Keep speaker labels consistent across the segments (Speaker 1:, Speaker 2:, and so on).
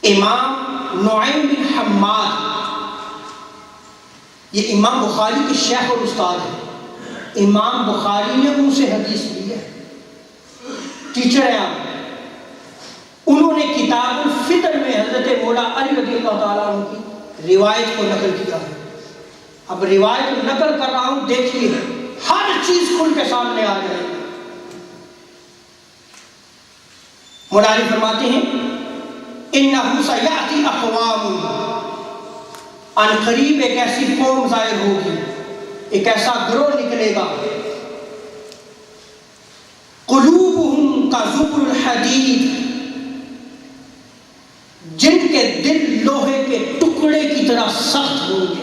Speaker 1: امام نعیم بن حماد، یہ امام بخاری کے شیخ اور استاد ہیں، امام بخاری نے ان سے حدیث لی ہے، ٹیچر ہیں آپ۔ انہوں نے کتاب الفطر میں حضرت مولا علی رضی اللہ تعالیٰ عنہ کی روایت کو نقل کیا ہے۔ اب روایت نقل کر رہا ہوں، دیکھیے ہر چیز کھل کے سامنے آ جائے گی۔ مولا علی فرماتے ہیں اِنَّهُ سَيَأْتِي أَقْوَامٌ، ان قریب ایک ایسی قوم ظاہر ہوگی، ایک ایسا گروہ نکلے گا، قلوبہم کَظُبْرِ الْحَدِيدِ، جن کے دل لوہے کے ٹکڑے کی طرح سخت ہوں گے۔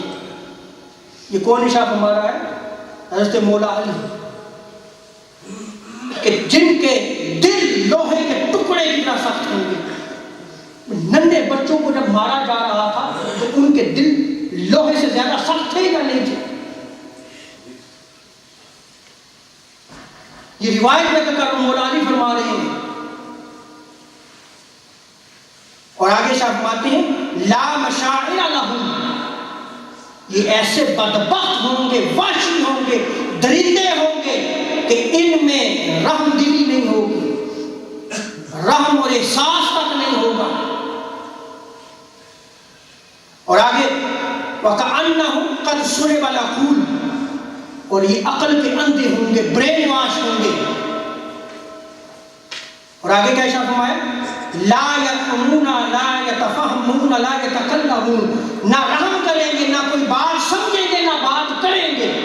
Speaker 1: یہ کون ارشاد فرما رہا ہے؟ حضرت مولا علی، کہ جن کے دل لوہے کے ٹکڑے کی طرح سخت ہوں گے۔ ننھے بچوں کو جب مارا جا رہا تھا تو ان کے دل لوہے سے زیادہ سخت تھے یا نہیں تھے؟ یہ روایت میں کر مولا علی فرما رہے ہیں۔ اور آگے شاہ فرماتے ہیں لا مشاعر لہم، یہ ایسے بدبخت ہوں گے، وحشی ہوں گے، درندے ہوں گے کہ ان میں رحم دلی نہیں ہوگی، رحم اور احساس تک نہیں ہوگا۔ اور آگے وَكَأَنَّهُمْ قَدْ سُلِبَ الْعُقُولُ، اور یہ عقل کے اندھے ہوں گے، برین واش ہوں گے۔ اور آگے کیا ارشاد فرمایا؟ لا يرحمون لا يتفهمون لا يتكلمون، نہ رحم کریں گے، نہ کوئی بات سمجھیں گے، نہ بات کریں گے۔